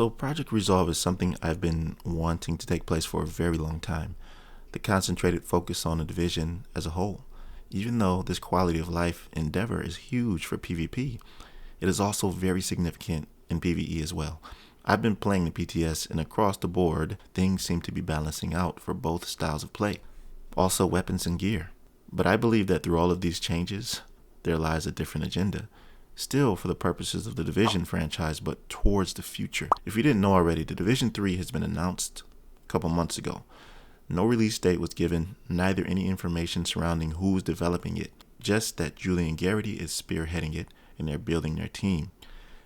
So Project Resolve is something I've been wanting to take place for a very long time. The concentrated focus on the division as a whole. Even though this quality of life endeavor is huge for PvP, it is also very significant in PvE as well. I've been playing the PTS, and across the board, things seem to be balancing out for both styles of play. Also weapons and gear. But I believe that through all of these changes, there lies a different agenda. Still for the purposes of the Division franchise, but towards the future. If you didn't know already, the Division 3 has been announced a couple months ago. No release date was given, neither any information surrounding who's developing it, just that 𝐥𝐤𝐤𝐞 is spearheading it and they're building their team.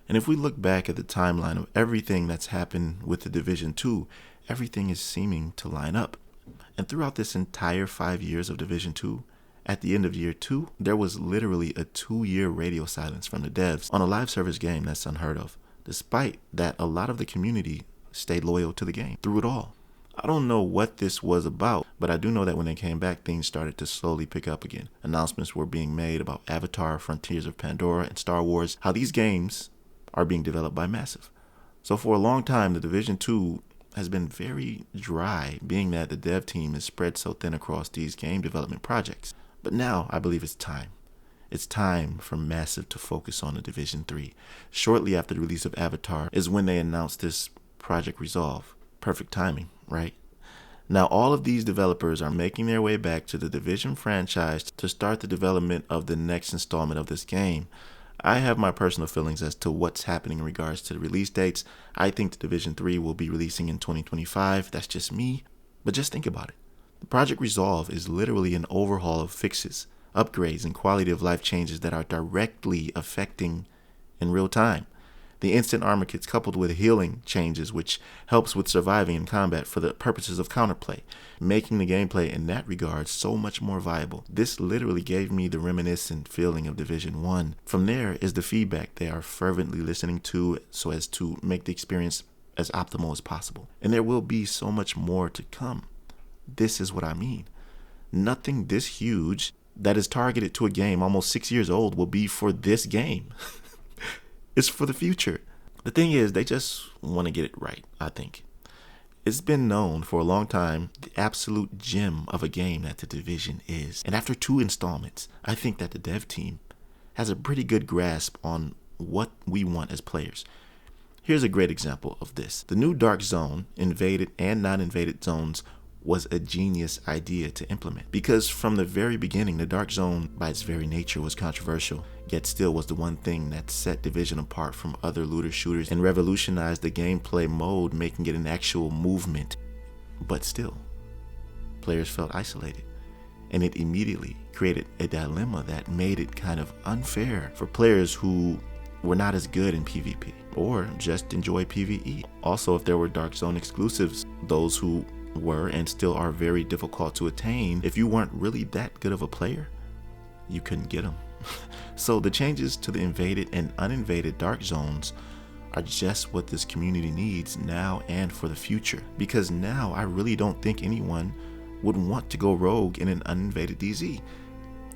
And if we look back at the timeline of everything that's happened with the Division 2, everything is seeming to line up. And throughout this entire 5 years of Division 2, at the end of year 2, there was literally a 2-year radio silence from the devs on a live service game. That's unheard of. Despite that, a lot of the community stayed loyal to the game through it all. I don't know what this was about, but I do know that when they came back, things started to slowly pick up again. Announcements were being made about Avatar, Frontiers of Pandora, and Star Wars, how these games are being developed by Massive. So for a long time, the Division 2 has been very dry, being that the dev team is spread so thin across these game development projects. But now I believe it's time. It's time for Massive to focus on the Division 3. Shortly after the release of Avatar is when they announced this Project Resolve. Perfect timing, right? Now all of these developers are making their way back to the Division franchise to start the development of the next installment of this game. I have my personal feelings as to what's happening in regards to the release dates. I think the Division 3 will be releasing in 2025. That's just me. But just think about it. Project Resolve is literally an overhaul of fixes, upgrades, and quality of life changes that are directly affecting in real time. The instant armor kits coupled with healing changes, which helps with surviving in combat for the purposes of counterplay, making the gameplay in that regard so much more viable. This literally gave me the reminiscent feeling of Division 1. From there is the feedback they are fervently listening to so as to make the experience as optimal as possible. And there will be so much more to come. This is what I mean. Nothing this huge that is targeted to a game almost 6 years old will be for this game. It's for the future. The thing is, they just want to get it right, I think. It's been known for a long time the absolute gem of a game that the Division is. And after 2 installments, I think that the dev team has a pretty good grasp on what we want as players. Here's a great example of this. The new Dark Zone, invaded and non-invaded zones, was a genius idea to implement, because from the very beginning the Dark Zone by its very nature was controversial, yet still was the one thing that set Division apart from other looter shooters and revolutionized the gameplay mode, making it an actual movement. But still, players felt isolated, and it immediately created a dilemma that made it kind of unfair for players who were not as good in PvP or just enjoy PvE. Also, if there were Dark Zone exclusives, those who were and still are very difficult to attain, if you weren't really that good of a player, you couldn't get them. So the changes to the invaded and uninvaded Dark Zones are just what this community needs now and for the future, because now I really don't think anyone would want to go rogue in an uninvaded DZ,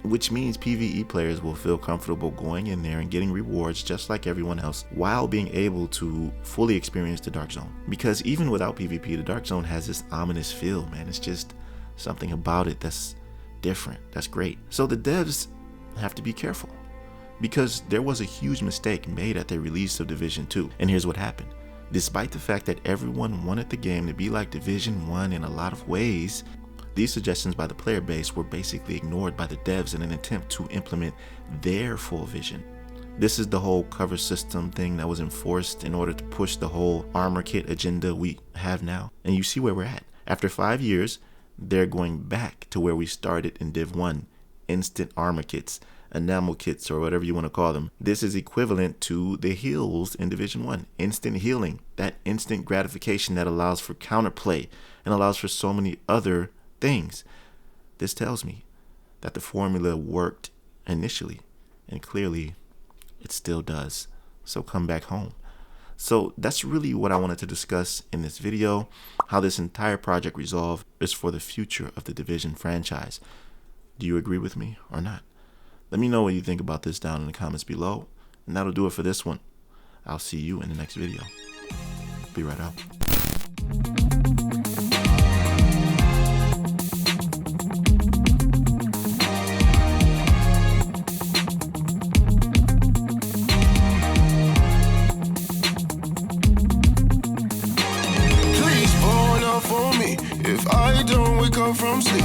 which means PvE players will feel comfortable going in there and getting rewards just like everyone else while being able to fully experience the Dark Zone. Because even without PvP, the Dark Zone has this ominous feel, man. It's just something about it that's different. That's great. So the devs have to be careful, because there was a huge mistake made at the release of Division 2. And here's what happened. Despite the fact that everyone wanted the game to be like Division 1 in a lot of ways, these suggestions by the player base were basically ignored by the devs in an attempt to implement their full vision. This is the whole cover system thing that was enforced in order to push the whole armor kit agenda we have now. And you see where we're at. After 5 years, they're going back to where we started in Div 1, instant armor kits, enamel kits, or whatever you want to call them. This is equivalent to the heals in Division 1, instant healing, that instant gratification that allows for counterplay and allows for so many other things. This tells me that the formula worked initially, and clearly it still does. So come back home. So that's really what I wanted to discuss in this video, how this entire Project Resolve is for the future of the Division franchise. Do you agree with me or not? Let me know what you think about this down in the comments below, and that'll do it for this one. I'll see you in the next video. Peace. Be right out. Please pour one out for me. If I don't wake up from sleep,